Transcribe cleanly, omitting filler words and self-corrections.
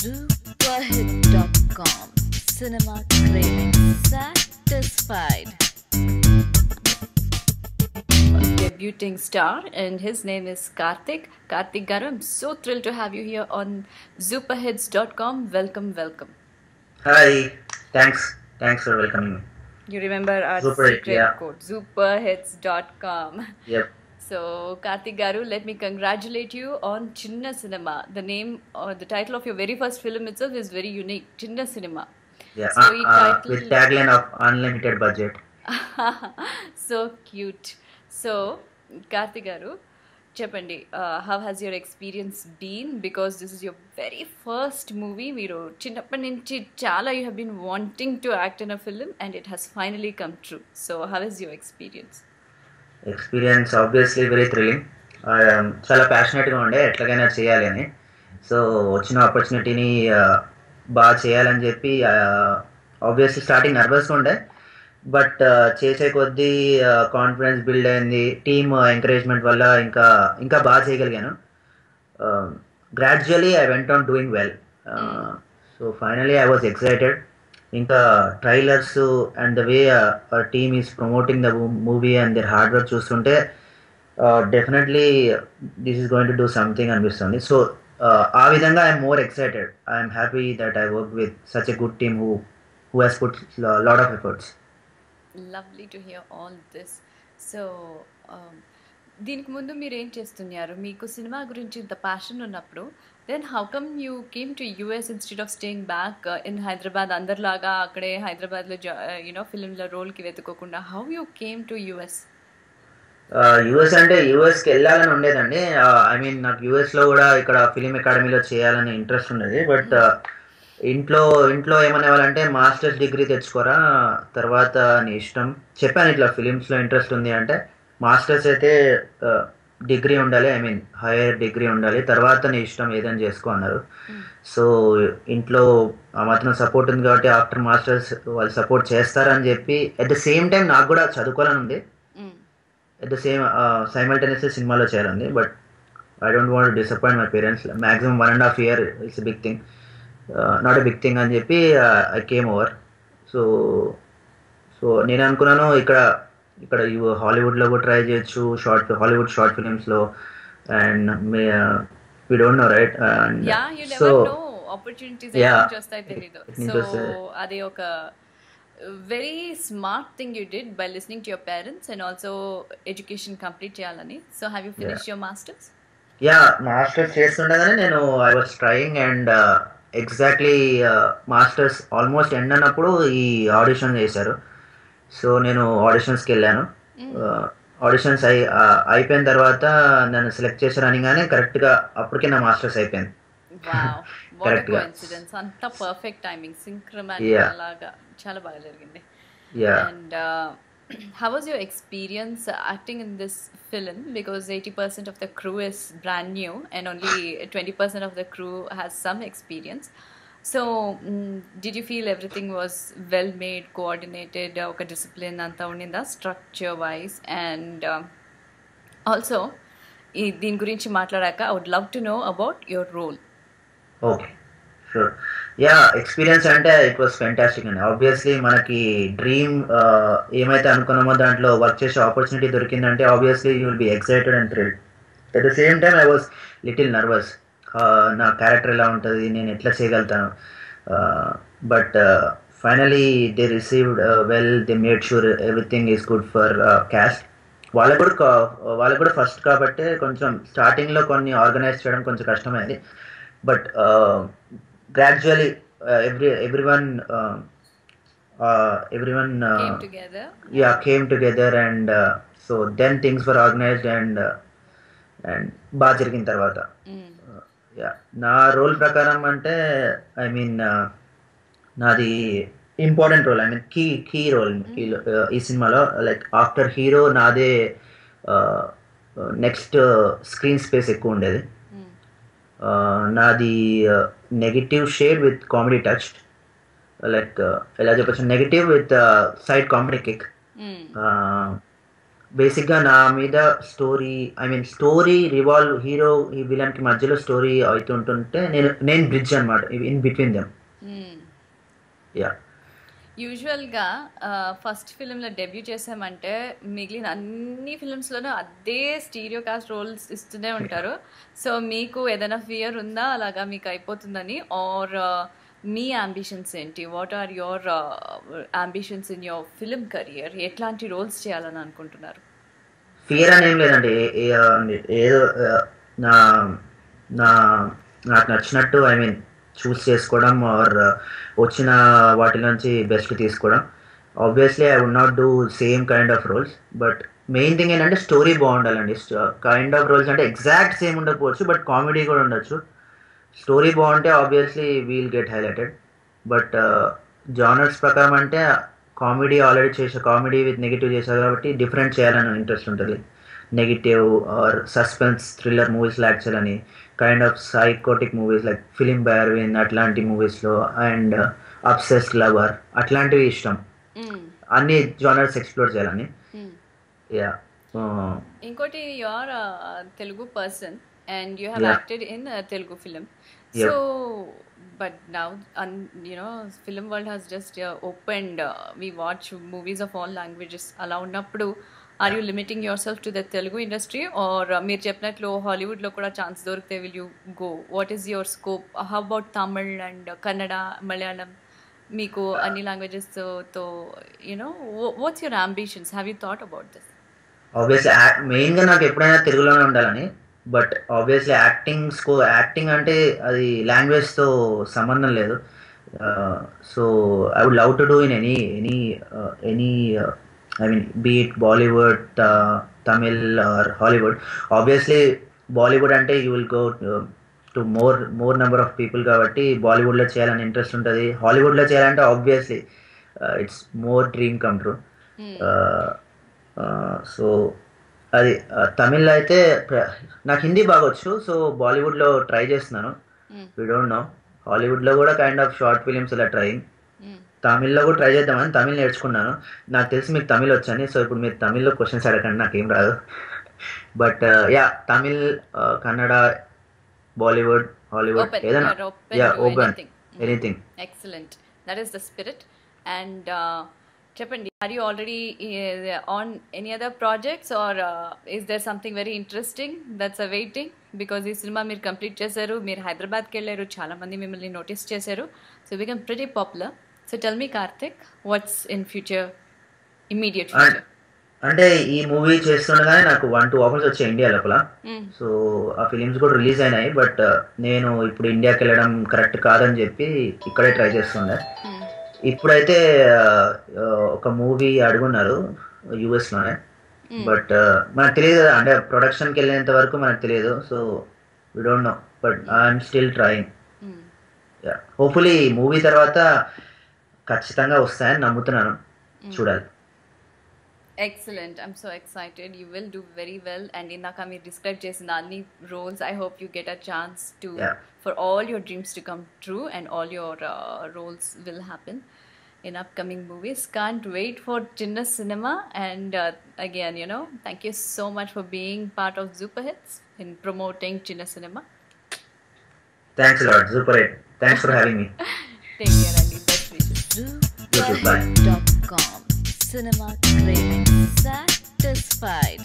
Superhit.com. Cinema craving satisfied. Debuting star, and his name is Karthik. Karthik Garu, I'm so thrilled to have you here on Superhits.com. Welcome, welcome. Hi, thanks for welcoming me. You remember our Super, secret yeah, code, Superhits.com. yep. So, Karthik Garu, let me congratulate you on Chinna Cinema. The name or the title of your very first film itself is very unique, Chinna Cinema. Yeah, So, ఈ with title tagline of unlimited budget. So cute. So Karthik గారు చెప్పండి, how has your experience been, because this is your very first movie. మీరు చిన్నప్పటి నుంచి చాలా you have been wanting to act in a film and it has finally come true. So how is your experience? Experience obviously very thrilling. చాలా ప్యాషనెట్గా ఉండే ఎట్లాగైనా చేయాలి అని. సో వచ్చిన ఆపర్చునిటీని బాగా చేయాలని చెప్పి ఆబ్వియస్లీ స్టార్టింగ్ నర్వస్గా ఉండే, బట్ చేసే కొద్దీ కాన్ఫిడెన్స్ బిల్డ్ అయింది. టీమ్ ఎంకరేజ్మెంట్ వల్ల ఇంకా ఇంకా బాగా చేయగలిగాను. Gradually I went on doing well. So finally I was excited. ఇంకా trailers and the way team is promoting the movie and their hard work చూస్తుంటే definitely this is going to do something అనిపిస్తుంది. So ఆ విధంగా I'm more excited. I'm happy that I work with such a good team who has put lot of efforts. Lovely to hear all this. So దీనికి ముందు మీరు ఏం చేస్తున్నారు? మీకు cinema గురించి ఇంత ప్యాషన్ ఉన్నప్పుడు then how come you came to US instead of staying back in Hyderabad? అందరిలాగా అక్కడే హైదరాబాద్లో యూనో ఫిలింలో రోల్కి వెతుకోకుండా how you came to US? US అంటే యూఎస్కి వెళ్ళాలని ఉండేదండి. ఐ మీన్ నాకు యూఎస్లో కూడా ఇక్కడ ఫిలిం అకాడమీలో చేయాలని ఇంట్రెస్ట్ ఉండేది. బట్ ఇంట్లో ఏమనేవాళ్ళంటే మాస్టర్స్ డిగ్రీ తెచ్చుకోరా, తర్వాత నీ ఇష్టం. చెప్పాను ఇట్లా ఫిలిమ్స్లో ఇంట్రెస్ట్ ఉంది అంటే, మాస్టర్స్ అయితే డిగ్రీ ఉండాలి, ఐ మీన్ హైయర్ డిగ్రీ ఉండాలి, తర్వాత నీ ఇష్టం ఏదైనా చేసుకో అన్నారు. సో ఇంట్లో ఆ మాత్రం సపోర్ట్ ఉంది కాబట్టి ఆఫ్టర్ మాస్టర్స్ వాళ్ళు సపోర్ట్ చేస్తారని చెప్పి, అట్ ద సేమ్ టైం నాకు కూడా చదువుకోవాలని ఉంది. అట్ ద సేమ్ సైమల్టేనియస్లీ సినిమాలో చేయాలండి. But I don't want disappoint my parents. Maximum 1.5 year it's big thing, not a big thing అని చెప్పి ఐ కేమ్ ఓవర్. సో నేను అనుకున్నాను ఇక్కడ హాలీవుడ్లో కూడా ట్రై చేయొచ్చు, హాలీవుడ్ షార్ట్ ఫిలిమ్స్లో. And we don't know right. So opportunities వస్తాయి తెలీదు. సో అది ఒక very smart thing you did by listening to your parents and also education complete చేయాలని. So have you finish your masters? Yeah, masters చేస్తుండగానే నేను I was trying and exactly masters almost end అన్నప్పుడు ఈ audition చేశారు. So నేను ఆడిషన్స్కి వెళ్ళాను. Auditions అయిపోయిన తర్వాత నన్ను సెలెక్ట్ చేశారు అనగానే కరెక్ట్గా అప్పటికే నా మాస్టర్స్ అయిపోయింది. కరెక్ట్గా అంత పర్ఫెక్ట్ టైమింగ్, సింక్రమైజ్ అలాగా చాలా బాగా జరిగింది. And how was your experience acting in this film? Because 80% of the crew is brand new and only 20% of the crew has some experience. So did you feel everything was well made, coordinated, oka discipline anta undinda structure wise? And also దీని గురించి మాట్లాడాక I would love to know about your role. Okay, sure. Yeah, experience అంటే it was fantastic అండి. Obviously మనకి dream ఏమైతే అనుకున్నామో దాంట్లో work చేసే ఆపర్చునిటీ దొరికిందంటే obviously you will be excited and thrilled. At the same time I was little nervous. నా character ఎలా ఉంటుంది, నేను ఎట్లా చేయగలుగుతాను. But finally they received well, they made sure everything is good for cast. వాళ్ళకు కూడా ఫస్ట్ కాబట్టి కొంచెం స్టార్టింగ్లో కొన్ని ఆర్గనైజ్ చేయడం కొంచెం కష్టమైంది. But gradually everyone came together and so then things were organized and బాగా జరిగిన తర్వాత నా రోల్ ప్రకారం అంటే ఐ మీన్ నాది important role, I mean key role ఈ సినిమాలో. లైక్ ఆఫ్టర్ హీరో నాదే నెక్స్ట్ స్క్రీన్ స్పేస్ ఎక్కువ ఉండేది. నాది negative shade with comedy touch, like ఎలా చెప్పచ్చు, negative with side comedy kick. బేసిక్గా నా మీద story, I mean story revolve hero ఈ విలన్ కి మధ్యలో స్టోరీ అవుతుంటుంటే నేను బ్రిడ్జ్ అనమాట ఇన్ బిట్వీన్ దెమ్. యా యూజువల్గా ఫస్ట్ ఫిలింలో డెబ్యూ చేసామంటే మిగిలిన అన్ని ఫిలిమ్స్లోనూ అదే స్టీరియో కాస్ట్ రోల్స్ ఇస్తూనే ఉంటారు. సో మీకు ఏదైనా ఫియర్ ఉందా అలాగా మీకు అయిపోతుందని? ఆర్ మీ అంబిషన్స్ ఏంటి? What are your ambitions in your film career? ఎట్లాంటి రోల్స్ చేయాలని అనుకుంటున్నారు? ఫియర్ అని ఏం లేదండి. ఏదో నా నా నాకు నచ్చినట్టు ఐ మీన్ చూస్ చేసుకోవడం ఆర్ వచ్చిన వాటి నుంచి బెస్ట్ తీసుకోవడం. Obviously I would not do same kind of roles, but main thing ఏంటంటే స్టోరీ బాగుండాలండి. కైండ్ ఆఫ్ రోల్స్ అంటే ఎగ్జాక్ట్ సేమ్ ఉండకపోవచ్చు, బట్ కామెడీ కూడా ఉండొచ్చు. స్టోరీ బాగుంటే obviously we'll get highlighted. But genres ప్రకారం అంటే comedy already comedy with negative చేశారు కాబట్టి డిఫరెంట్ చేయాలని ఇంట్రెస్ట్ ఉంటుంది. Negative or suspense thriller movies lock చేయాలని, kind of psychotic movies like film బైర్విన్ అట్లాంటి మూవీస్లో, అండ్ అబ్సెస్డ్ లవర్ అట్లాంటివి ఇష్టం. అన్ని జానర్స్ ఎక్స్ప్లోర్ చేయాలని. యా ఇంకోటి your Telugu person and you have acted in Telugu film. So but now film world has just opened. We watch movies of all languages. Ala unnappudu are you limiting yourself to the Telugu industry, or meer cheppinatlu Hollywood lo kuda chance dorukte will you go? What is your scope? How about Tamil and Kannada, Malayalam? Meeku anni languages to what's your ambitions? Have you thought about this? Obviously main ga నాకు ఎప్పుడైనా తెలుగులోనే ఉండాలని. But obviously acting అంటే అది లాంగ్వేజ్తో సంబంధం లేదు. So I would love to do in any I mean beat Bollywood, Tamil or Hollywood. Obviously Bollywood అంటే you will go to more number of people కాబట్టి బాలీవుడ్లో చేయాలని ఇంట్రెస్ట్ ఉంటుంది. హాలీవుడ్లో చేయాలంటే obviously it's more dream come true. So అది తమిళ్ అయితే నాకు హిందీ బాగొచ్చు, సో బాలీవుడ్లో ట్రై చేస్తున్నాను. We don't know. హాలీవుడ్లో కూడా కైండ్ ఆఫ్ షార్ట్ ఫిలిమ్స్ ఇలా ట్రైయింగ్. తమిళ్లో కూడా ట్రై చేద్దామని తమిళ్ నేర్చుకున్నాను. నాకు తెలిసి మీకు తమిళ్ వచ్చని, సో ఇప్పుడు మీరు తమిళ్లో క్వశ్చన్స్ అడగండి, నాకేం రాదు. But yeah Tamil, Kannada, Bollywood, Hollywood ఏదైనా open anything. Excellent, that is the spirit. And చెప్పండి, are you already on any other projects, or is there something very interesting that's awaiting? Because ఈ సినిమా మీరు కంప్లీట్ చేశారు, మీరు హైదరాబాద్కి వెళ్ళారు, చాలా మంది మిమ్మల్ని నోటీస్ చేశారు, so become pretty popular. So tell me Karthik, what's in future, immediate future? అంటే ఈ మూవీ చేస్తుండగానే నాకు 1-2 ఆఫర్స్ వచ్చాయి ఇండియా లోపల. సో ఆ ఫిలిమ్స్ కూడా రిలీజ్ అయినాయి. బట్ నేను ఇప్పుడు ఇండియాకి వెళ్ళడం కరెక్ట్ కాదని చెప్పి ఇక్కడే ట్రై చేస్తుండే. ఇప్పుడైతే ఒక మూవీ అడుగున్నారు యూఎస్లోనే, బట్ మనకు తెలియదు కదా, అంటే ప్రొడక్షన్కి వెళ్ళేంత వరకు మనకు తెలియదు. So we don't no, but I'm still trying. Hopefully movie తర్వాత ఖచ్చితంగా వస్తాయని నమ్ముతున్నాను, చూడాలి. Excellent, I'm so excited. You will do very well. And indaka meer describe chesina anni roles, I hope you get a chance to for all your dreams to come true, and all your roles will happen in upcoming movies. Can't wait for Chinna Cinema. And again, thank you so much for being part of Super Hits in promoting Chinna Cinema. Thanks a lot, Super Hit. Thanks for having me. Take care, Andy. Best wishes. Superhit.com. Cinema craving satisfied.